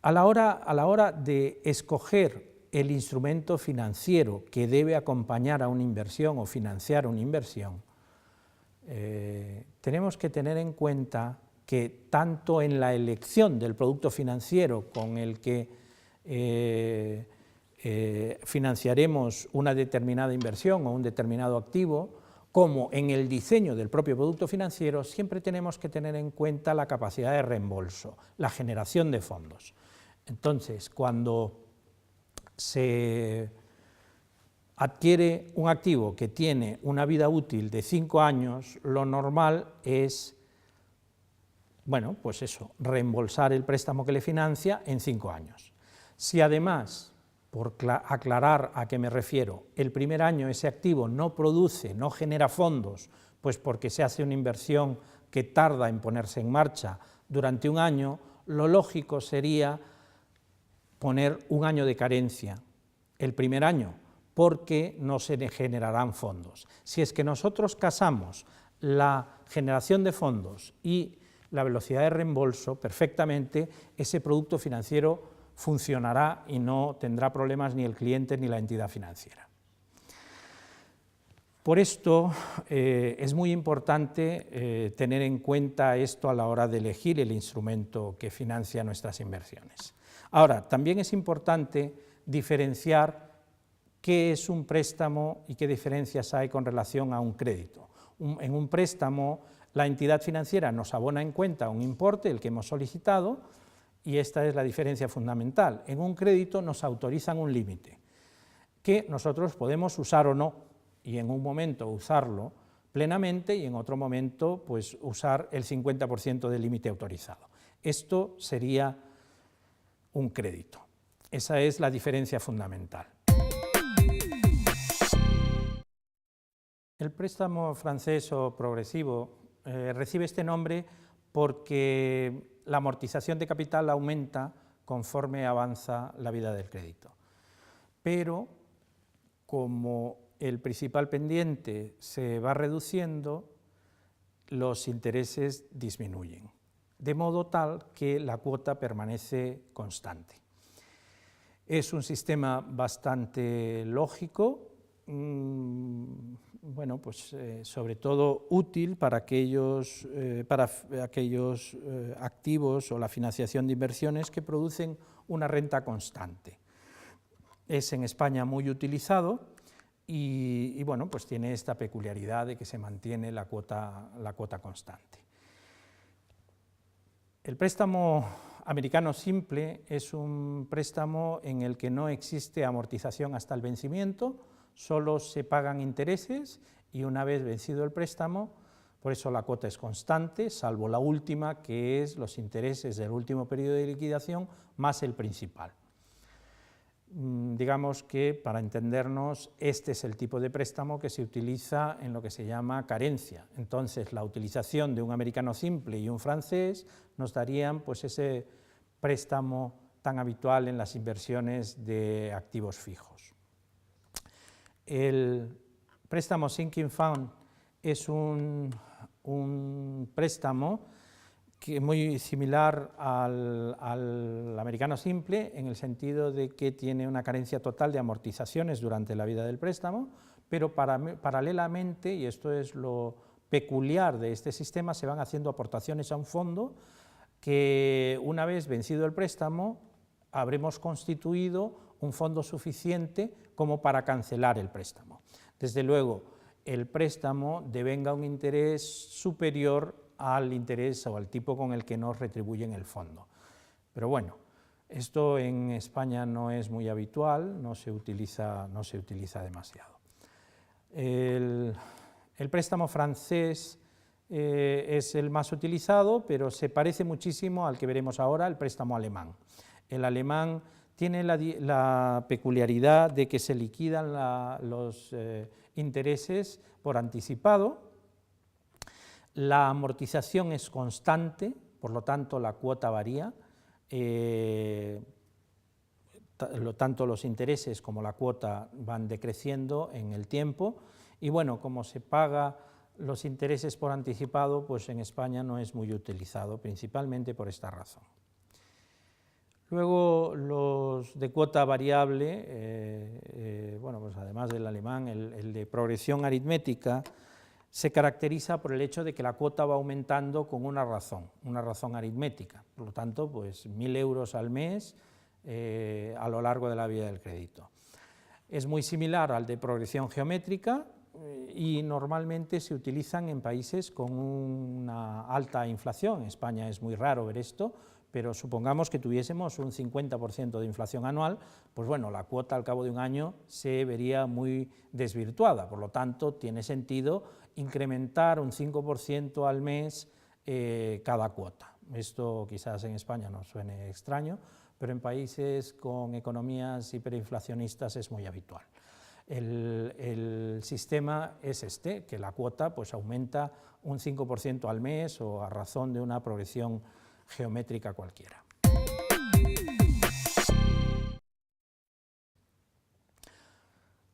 A la hora de escoger el instrumento financiero que debe acompañar a una inversión o financiar una inversión, tenemos que tener en cuenta que tanto en la elección del producto financiero con el que financiaremos una determinada inversión o un determinado activo, como en el diseño del propio producto financiero, siempre tenemos que tener en cuenta la capacidad de reembolso, la generación de fondos. Entonces, cuando se adquiere un activo que tiene una vida útil de 5 años, lo normal es, bueno, pues eso, reembolsar el préstamo que le financia en 5 años. Si además, por aclarar a qué me refiero, el primer año ese activo no produce, no genera fondos, pues porque se hace una inversión que tarda en ponerse en marcha durante un año, lo lógico sería poner un año de carencia el primer año, porque no se generarán fondos. Si es que nosotros casamos la generación de fondos y la velocidad de reembolso perfectamente, ese producto financiero funcionará y no tendrá problemas ni el cliente ni la entidad financiera. Por esto es muy importante tener en cuenta esto a la hora de elegir el instrumento que financia nuestras inversiones. Ahora, también es importante diferenciar qué es un préstamo y qué diferencias hay con relación a un crédito. En un préstamo, la entidad financiera nos abona en cuenta un importe, el que hemos solicitado, y esta es la diferencia fundamental. En un crédito nos autorizan un límite, que nosotros podemos usar o no, y en un momento usarlo plenamente y en otro momento pues usar el 50% del límite autorizado. Esto sería un crédito. Esa es la diferencia fundamental. El préstamo francés o progresivo recibe este nombre porque la amortización de capital aumenta conforme avanza la vida del crédito. Pero como el principal pendiente se va reduciendo, los intereses disminuyen, de modo tal que la cuota permanece constante. Es un sistema bastante lógico, bueno, pues sobre todo útil para aquellos activos o la financiación de inversiones que producen una renta constante. Es en España muy utilizado y bueno, pues tiene esta peculiaridad de que se mantiene la cuota constante. El préstamo americano simple es un préstamo en el que no existe amortización hasta el vencimiento, solo se pagan intereses y una vez vencido el préstamo, por eso la cuota es constante, salvo la última, que es los intereses del último periodo de liquidación más el principal. Digamos que, para entendernos, este es el tipo de préstamo que se utiliza en lo que se llama carencia. Entonces, la utilización de un americano simple y un francés nos darían pues ese préstamo tan habitual en las inversiones de activos fijos. El préstamo Sinking Fund es un préstamo que es muy similar al americano simple, en el sentido de que tiene una carencia total de amortizaciones durante la vida del préstamo, pero paralelamente, y esto es lo peculiar de este sistema, se van haciendo aportaciones a un fondo que, una vez vencido el préstamo, habremos constituido un fondo suficiente como para cancelar el préstamo. Desde luego, el préstamo devenga un interés superior al interés o al tipo con el que nos retribuyen el fondo. Pero bueno, esto en España no es muy habitual, no se utiliza demasiado. El préstamo francés es el más utilizado, pero se parece muchísimo al que veremos ahora, el préstamo alemán. El alemán tiene la peculiaridad de que se liquidan los intereses por anticipado. La amortización es constante, por lo tanto la cuota varía, tanto los intereses como la cuota van decreciendo en el tiempo, y bueno, como se paga los intereses por anticipado, pues en España no es muy utilizado, principalmente por esta razón. Luego los de cuota variable, bueno, pues además del alemán, el de progresión aritmética, se caracteriza por el hecho de que la cuota va aumentando con una razón aritmética. Por lo tanto, pues 1.000 euros al mes a lo largo de la vida del crédito. Es muy similar al de progresión geométrica y normalmente se utilizan en países con una alta inflación. En España es muy raro ver esto, pero supongamos que tuviésemos un 50% de inflación anual, pues bueno, la cuota al cabo de un año se vería muy desvirtuada, por lo tanto tiene sentido incrementar un 5% al mes cada cuota. Esto quizás en España nos suene extraño, pero en países con economías hiperinflacionistas es muy habitual. El sistema es este, que la cuota pues aumenta un 5% al mes o a razón de una progresión geométrica cualquiera.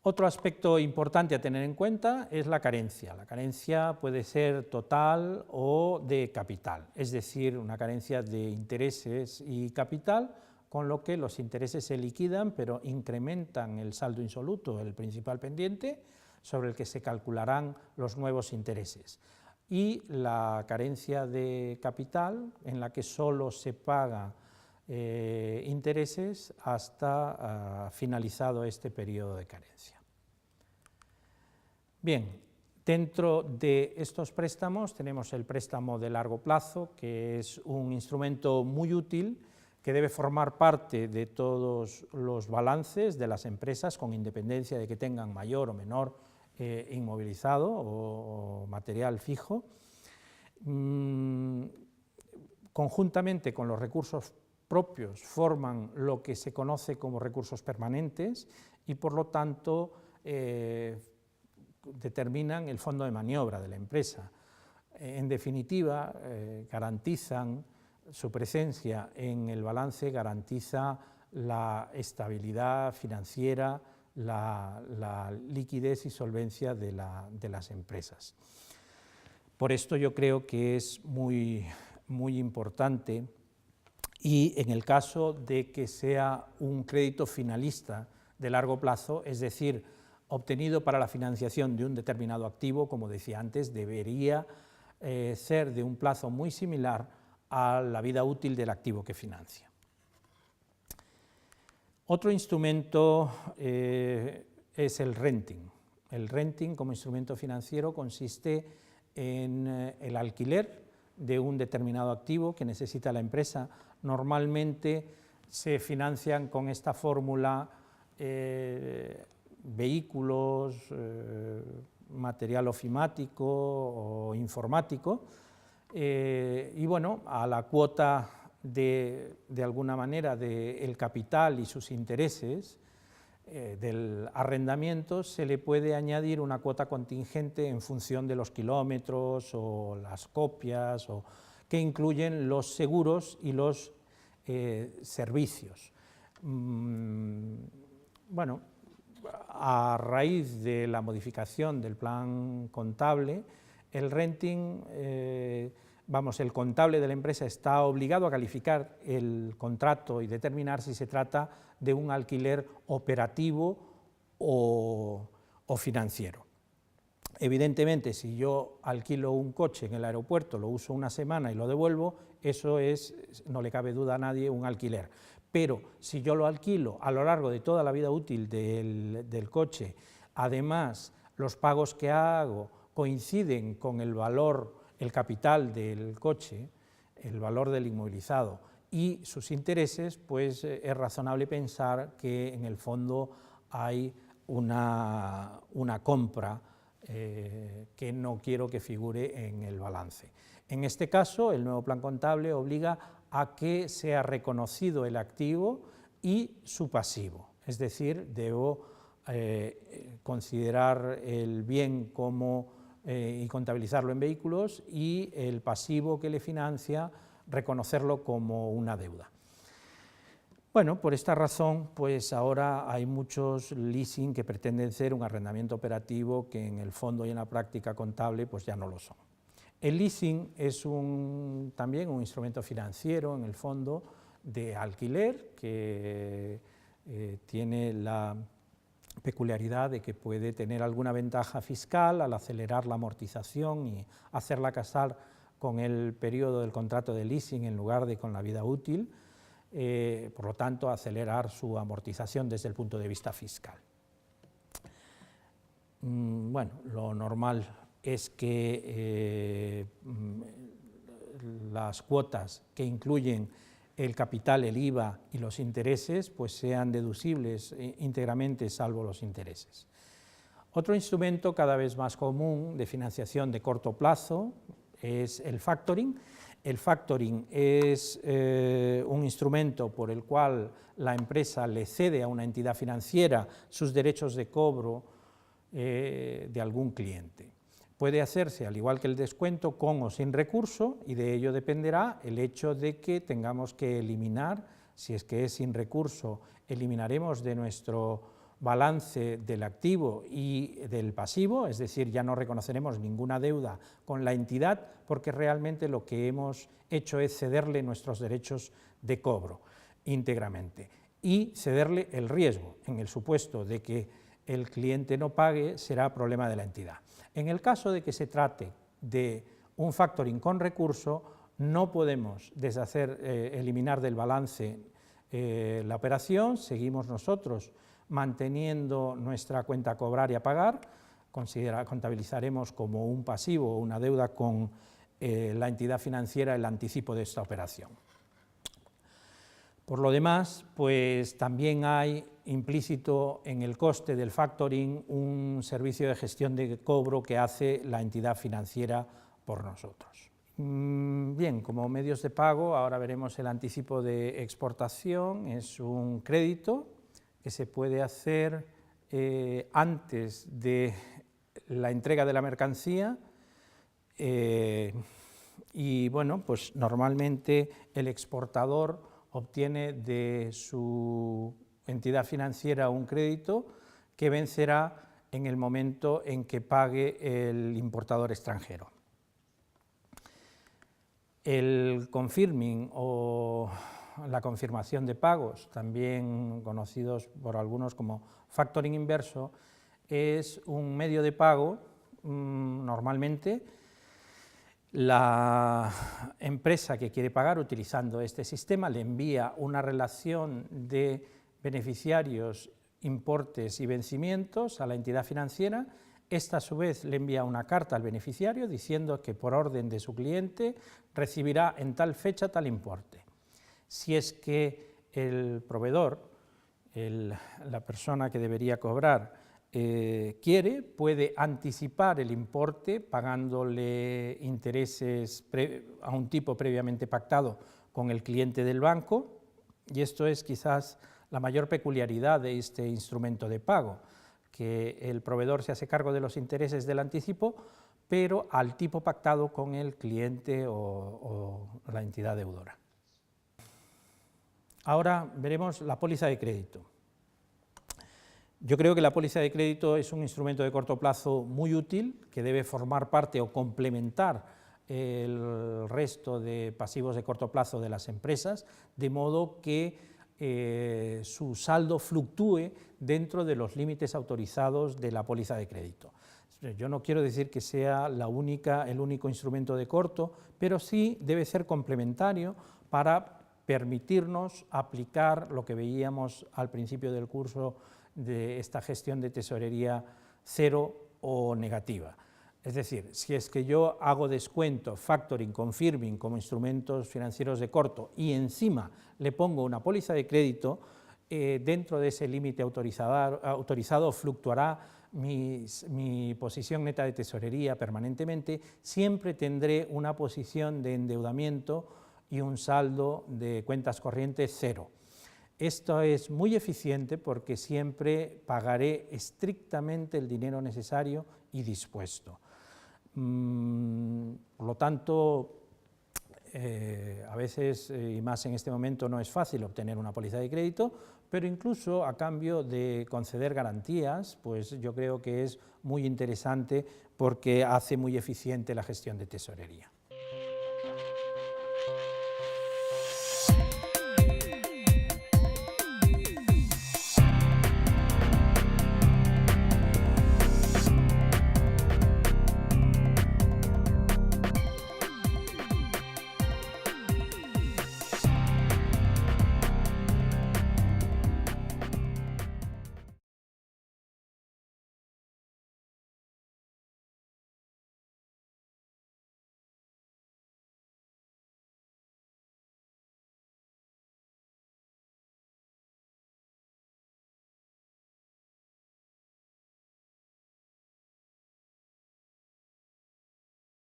Otro aspecto importante a tener en cuenta es la carencia. La carencia puede ser total o de capital, es decir, una carencia de intereses y capital, con lo que los intereses se liquidan, pero incrementan el saldo insoluto, el principal pendiente, sobre el que se calcularán los nuevos intereses. Y la carencia de capital, en la que solo se paga intereses hasta finalizado este periodo de carencia. Bien, dentro de estos préstamos tenemos el préstamo de largo plazo, que es un instrumento muy útil que debe formar parte de todos los balances de las empresas, con independencia de que tengan mayor o menor inmovilizado o material fijo. Conjuntamente con los recursos propios forman lo que se conoce como recursos permanentes y por lo tanto determinan el fondo de maniobra de la empresa. En definitiva, garantizan su presencia en el balance, garantiza la estabilidad financiera, la liquidez y solvencia de las empresas. Por esto yo creo que es muy importante, y en el caso de que sea un crédito finalista de largo plazo, es decir, obtenido para la financiación de un determinado activo, como decía antes, debería ser de un plazo muy similar a la vida útil del activo que financia. Otro instrumento es el renting. El renting como instrumento financiero consiste en el alquiler de un determinado activo que necesita la empresa. Normalmente se financian con esta fórmula vehículos, material ofimático o informático, y bueno, a la cuota de alguna manera del capital y sus intereses del arrendamiento se le puede añadir una cuota contingente en función de los kilómetros o las copias, que incluyen los seguros y los servicios. Bueno, a raíz de la modificación del plan contable, el renting, el contable de la empresa está obligado a calificar el contrato y determinar si se trata de un alquiler operativo o financiero. Evidentemente, si yo alquilo un coche en el aeropuerto, lo uso una semana y lo devuelvo, eso es, no le cabe duda a nadie, un alquiler. Pero si yo lo alquilo a lo largo de toda la vida útil del coche, además los pagos que hago coinciden con el valor, el capital del coche, el valor del inmovilizado y sus intereses, pues es razonable pensar que en el fondo hay una compra que no quiero que figure en el balance. En este caso, el nuevo plan contable obliga a que sea reconocido el activo y su pasivo, es decir, debo considerar el bien como y contabilizarlo en vehículos, y el pasivo que le financia reconocerlo como una deuda. Bueno, por esta razón, pues ahora hay muchos leasing que pretenden ser un arrendamiento operativo que en el fondo y en la práctica contable pues ya no lo son. El leasing es también un instrumento financiero en el fondo, de alquiler, que tiene la peculiaridad de que puede tener alguna ventaja fiscal al acelerar la amortización y hacerla casar con el periodo del contrato de leasing en lugar de con la vida útil, por lo tanto acelerar su amortización desde el punto de vista fiscal. Bueno, lo normal es que las cuotas que incluyen el capital, el IVA y los intereses, pues sean deducibles íntegramente, salvo los intereses. Otro instrumento cada vez más común de financiación de corto plazo es el factoring. El factoring es un instrumento por el cual la empresa le cede a una entidad financiera sus derechos de cobro de algún cliente. Puede hacerse, al igual que el descuento, con o sin recurso, y de ello dependerá el hecho de que tengamos que eliminar, si es que es sin recurso, eliminaremos de nuestro balance del activo y del pasivo, es decir, ya no reconoceremos ninguna deuda con la entidad, porque realmente lo que hemos hecho es cederle nuestros derechos de cobro íntegramente, y cederle el riesgo, en el supuesto de que el cliente no pague, será problema de la entidad. En el caso de que se trate de un factoring con recurso, no podemos eliminar del balance la operación, seguimos nosotros manteniendo nuestra cuenta a cobrar y a pagar, contabilizaremos como un pasivo o una deuda con la entidad financiera el anticipo de esta operación. Por lo demás, pues también hay implícito en el coste del factoring un servicio de gestión de cobro que hace la entidad financiera por nosotros. Bien, como medios de pago, ahora veremos el anticipo de exportación. Es un crédito que se puede hacer antes de la entrega de la mercancía y bueno, pues normalmente el exportador obtiene de su entidad financiera un crédito que vencerá en el momento en que pague el importador extranjero. El confirming o la confirmación de pagos, también conocidos por algunos como factoring inverso, es un medio de pago normalmente. La empresa que quiere pagar utilizando este sistema le envía una relación de beneficiarios, importes y vencimientos a la entidad financiera. Esta a su vez le envía una carta al beneficiario diciendo que por orden de su cliente recibirá en tal fecha tal importe. Si es que el proveedor, la persona que debería cobrar, quiere, puede anticipar el importe pagándole intereses a un tipo previamente pactado con el cliente del banco, y esto es quizás la mayor peculiaridad de este instrumento de pago, que el proveedor se hace cargo de los intereses del anticipo, pero al tipo pactado con el cliente o la entidad deudora. Ahora veremos la póliza de crédito. Yo creo que la póliza de crédito es un instrumento de corto plazo muy útil, que debe formar parte o complementar el resto de pasivos de corto plazo de las empresas, de modo que su saldo fluctúe dentro de los límites autorizados de la póliza de crédito. Yo no quiero decir que sea el único instrumento de corto, pero sí debe ser complementario para permitirnos aplicar lo que veíamos al principio del curso de esta gestión de tesorería cero o negativa. Es decir, si es que yo hago descuento, factoring, confirming como instrumentos financieros de corto y encima le pongo una póliza de crédito, dentro de ese límite autorizado fluctuará mi posición neta de tesorería permanentemente, siempre tendré una posición de endeudamiento y un saldo de cuentas corrientes cero. Esto es muy eficiente porque siempre pagaré estrictamente el dinero necesario y dispuesto. Por lo tanto, a veces, y más en este momento, no es fácil obtener una póliza de crédito, pero incluso a cambio de conceder garantías, pues yo creo que es muy interesante porque hace muy eficiente la gestión de tesorería.